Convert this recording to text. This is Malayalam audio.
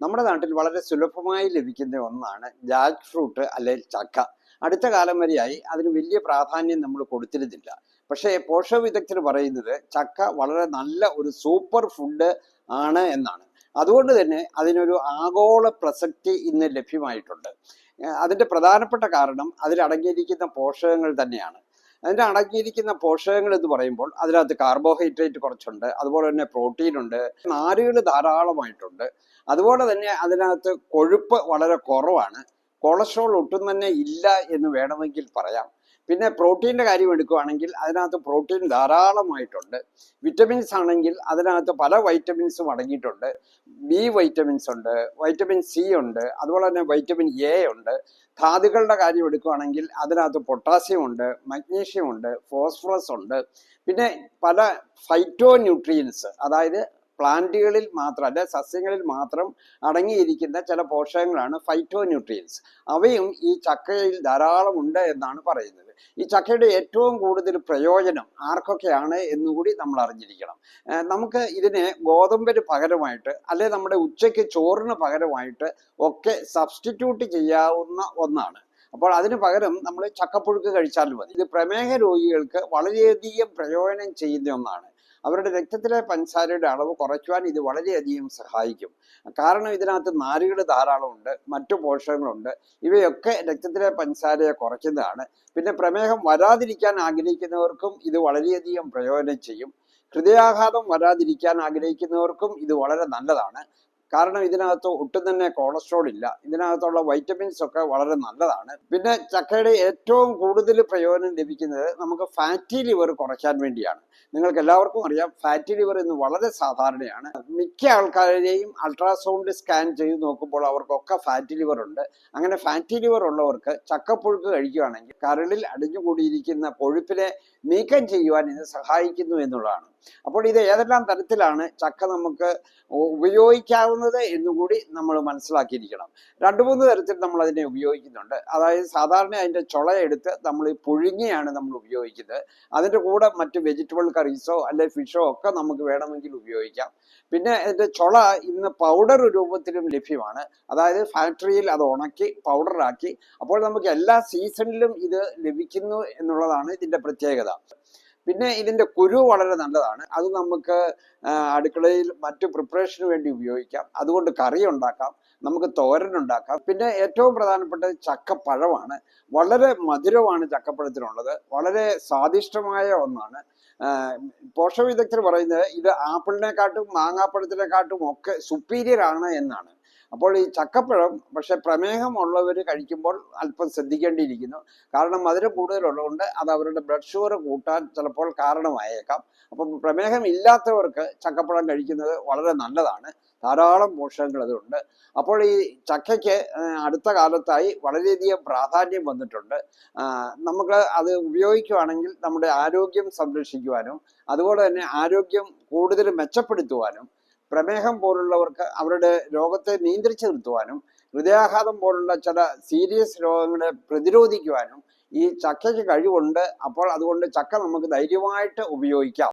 നമ്മുടെ നാട്ടിൽ വളരെ സുലഭമായി ലഭിക്കുന്ന ഒന്നാണ് ജാക്ക് ഫ്രൂട്ട് അല്ലെങ്കിൽ ചക്ക. അടുത്ത കാലം വരെയായി അതിന് വലിയ പ്രാധാന്യം നമ്മൾ കൊടുത്തിരുന്നില്ല. പക്ഷേ പോഷക വിദഗ്ധർ പറയുന്നത് ചക്ക വളരെ നല്ല ഒരു സൂപ്പർ ഫുഡ് ആണ് എന്നാണ്. അതുകൊണ്ട് തന്നെ അതിനൊരു ആഗോള പ്രസക്തി ഇന്ന് ലഭ്യമായിട്ടുണ്ട്. അതിന്റെ പ്രധാനപ്പെട്ട കാരണം അതിലടങ്ങിയിരിക്കുന്ന പോഷകങ്ങൾ തന്നെയാണ്. അതിൻ്റെ അടങ്ങിയിരിക്കുന്ന പോഷകങ്ങൾ എന്ന് പറയുമ്പോൾ അതിനകത്ത് കാർബോഹൈഡ്രേറ്റ് കുറച്ചുണ്ട്, അതുപോലെ തന്നെ പ്രോട്ടീൻ ഉണ്ട്, നാരുകൾ ധാരാളമായിട്ടുണ്ട്, അതുപോലെ തന്നെ അതിനകത്ത് കൊഴുപ്പ് വളരെ കുറവാണ്, കൊളസ്ട്രോൾ ഒട്ടും തന്നെ ഇല്ല എന്ന് വേണമെങ്കിൽ പറയാം. പിന്നെ പ്രോട്ടീൻ്റെ കാര്യം എടുക്കുകയാണെങ്കിൽ അതിനകത്ത് പ്രോട്ടീൻ ധാരാളമായിട്ടുണ്ട്. വിറ്റമിൻസ് ആണെങ്കിൽ അതിനകത്ത് പല വൈറ്റമിൻസും അടങ്ങിയിട്ടുണ്ട്. ബി വൈറ്റമിൻസ് ഉണ്ട്, വൈറ്റമിൻ സി ഉണ്ട്, അതുപോലെ തന്നെ വൈറ്റമിൻ എ ഉണ്ട്. ധാതുക്കളുടെ കാര്യം എടുക്കുകയാണെങ്കിൽ അതിനകത്ത് പൊട്ടാസ്യം ഉണ്ട്, മഗ്നീഷ്യം ഉണ്ട്, ഫോസ്ഫറസ് ഉണ്ട്. പിന്നെ പല ഫൈറ്റോ ന്യൂട്രിയൻസ്, അതായത് പ്ലാന്റുകളിൽ മാത്രം അല്ലെ സസ്യങ്ങളിൽ മാത്രം അടങ്ങിയിരിക്കുന്ന ചില പോഷകങ്ങളാണ് ഫൈറ്റോ ന്യൂട്രിയൻസ്. അവയും ഈ ചക്കയിൽ ധാരാളം ഉണ്ട് എന്നാണ് പറയുന്നത്. ഈ ചക്കയുടെ ഏറ്റവും കൂടുതൽ പ്രയോജനം ആർക്കൊക്കെയാണ് എന്നുകൂടി നമ്മൾ അറിഞ്ഞിരിക്കണം. നമുക്ക് ഇതിനെ ഗോതമ്പിന് പകരമായിട്ട് അല്ലെ നമ്മുടെ ഉച്ചയ്ക്ക് ചോറിന് പകരമായിട്ട് ഒക്കെ സബ്സ്റ്റിറ്റ്യൂട്ട് ചെയ്യാവുന്ന ഒന്നാണ്. അപ്പോൾ അതിന് പകരം നമ്മൾ ചക്കപ്പുഴുക്ക് കഴിച്ചാൽ മതി. ഇത് പ്രമേഹ രോഗികൾക്ക് വളരെയധികം പ്രയോജനം ചെയ്യുന്ന ഒന്നാണ്. അവരുടെ രക്തത്തിലെ പഞ്ചസാരയുടെ അളവ് കുറയ്ക്കുവാൻ ഇത് വളരെയധികം സഹായിക്കും. കാരണം ഇതിനകത്ത് നാരുകൾ ധാരാളമുണ്ട്, മറ്റു പോഷകങ്ങളുണ്ട്. ഇവയൊക്കെ രക്തത്തിലെ പഞ്ചസാരയെ കുറയ്ക്കുന്നതാണ്. പിന്നെ പ്രമേഹം വരാതിരിക്കാൻ ആഗ്രഹിക്കുന്നവർക്കും ഇത് വളരെയധികം പ്രയോജനം ചെയ്യും. ഹൃദയാഘാതം വരാതിരിക്കാൻ ആഗ്രഹിക്കുന്നവർക്കും ഇത് വളരെ നല്ലതാണ്. കാരണം ഇതിനകത്ത് ഒട്ടും തന്നെ കൊളസ്ട്രോൾ ഇല്ല. ഇതിനകത്തുള്ള വൈറ്റമിൻസ് ഒക്കെ വളരെ നല്ലതാണ്. പിന്നെ ചക്കയുടെ ഏറ്റവും കൂടുതൽ പ്രയോജനം ലഭിക്കുന്നത് നമുക്ക് ഫാറ്റി ലിവർ കുറയ്ക്കാൻ വേണ്ടിയാണ്. നിങ്ങൾക്ക് എല്ലാവർക്കും അറിയാം, ഫാറ്റി ലിവർ ഇന്ന് വളരെ സാധാരണയാണ്. മിക്ക ആൾക്കാരെയും അൾട്രാസൗണ്ട് സ്കാൻ ചെയ്ത് നോക്കുമ്പോൾ അവർക്കൊക്കെ ഫാറ്റി ലിവർ ഉണ്ട്. അങ്ങനെ ഫാറ്റി ലിവർ ഉള്ളവർക്ക് ചക്കപ്പുഴുക്ക് കഴിക്കുകയാണെങ്കിൽ കരളിൽ അടിഞ്ഞുകൂടിയിരിക്കുന്ന കൊഴുപ്പിനെ നീക്കം ചെയ്യുവാൻ ഇത് സഹായിക്കുന്നു എന്നുള്ളതാണ്. അപ്പോൾ ഇത് ഏതെല്ലാം തരത്തിലാണ് ചക്ക നമുക്ക് ഉപയോഗിക്കാവുന്നത് എന്നുകൂടി നമ്മൾ മനസ്സിലാക്കിയിരിക്കണം. 2-3 തരത്തിൽ നമ്മൾ അതിനെ ഉപയോഗിക്കുന്നുണ്ട്. അതായത് സാധാരണ അതിൻ്റെ ചുളയെടുത്ത് നമ്മൾ പുഴുങ്ങിയാണ് നമ്മൾ ഉപയോഗിക്കുന്നത്. അതിൻ്റെ കൂടെ മറ്റ് വെജിറ്റബിൾ കറീസോ അല്ലെ ഫിഷോ ഒക്കെ നമുക്ക് വേണമെങ്കിൽ ഉപയോഗിക്കാം. പിന്നെ അതിൻ്റെ ചുള ഇന്ന് പൗഡർ രൂപത്തിലും ലഭ്യമാണ്. അതായത് ഫാക്ടറിയിൽ അത് ഉണക്കി പൗഡറാക്കി. അപ്പോൾ നമുക്ക് എല്ലാ സീസണിലും ഇത് ലഭിക്കുന്നു എന്നുള്ളതാണ് ഇതിൻ്റെ പ്രത്യേകത. പിന്നെ ഇതിൻ്റെ കുരു വളരെ നല്ലതാണ്. അത് നമുക്ക് അടുക്കളയിൽ മറ്റു പ്രിപ്പറേഷന് വേണ്ടി ഉപയോഗിക്കാം. അതുകൊണ്ട് കറി ഉണ്ടാക്കാം, നമുക്ക് തോരൻ ഉണ്ടാക്കാം. പിന്നെ ഏറ്റവും പ്രധാനപ്പെട്ടത് ചക്കപ്പഴമാണ്. വളരെ മധുരമാണ് ചക്കപ്പഴത്തിനുള്ളത്, വളരെ സ്വാദിഷ്ടമായ ഒന്നാണ്. പോഷക വിദഗ്ധർ പറയുന്നത് ഇത് ആപ്പിളിനെക്കാട്ടും മാങ്ങാപ്പഴത്തിനെക്കാട്ടും ഒക്കെ സുപ്പീരിയർ ആണ് എന്നാണ്. അപ്പോൾ ഈ ചക്കപ്പഴം പക്ഷെ പ്രമേഹം ഉള്ളവർ കഴിക്കുമ്പോൾ അല്പം ശ്രദ്ധിക്കേണ്ടിയിരിക്കുന്നു. കാരണം മധുരം കൂടുതലുള്ളതുകൊണ്ട് അത് അവരുടെ ബ്ലഡ് ഷുഗർ കൂട്ടാൻ ചിലപ്പോൾ കാരണമായേക്കാം. അപ്പം പ്രമേഹം ഇല്ലാത്തവർക്ക് ചക്കപ്പഴം കഴിക്കുന്നത് വളരെ നല്ലതാണ്. ധാരാളം പോഷകങ്ങൾ അതുണ്ട്. അപ്പോൾ ഈ ചക്കയ്ക്ക് അടുത്ത കാലത്തായി വളരെയധികം പ്രാധാന്യം വന്നിട്ടുണ്ട്. നമുക്ക് അത് ഉപയോഗിക്കുകയാണെങ്കിൽ നമ്മുടെ ആരോഗ്യം സംരക്ഷിക്കുവാനും അതുപോലെ തന്നെ ആരോഗ്യം കൂടുതൽ മെച്ചപ്പെടുത്തുവാനും പ്രമേഹം പോലുള്ളവർക്ക് അവരുടെ രോഗത്തെ നിയന്ത്രിച്ചു നിർത്തുവാനും ഹൃദയാഘാതം പോലുള്ള ചില സീരിയസ് രോഗങ്ങളെ പ്രതിരോധിക്കുവാനും ഈ ചക്കയ്ക്ക് കഴിവുണ്ട്. അപ്പോൾ അതുകൊണ്ട് ചക്ക നമുക്ക് ധൈര്യമായിട്ട് ഉപയോഗിക്കാം.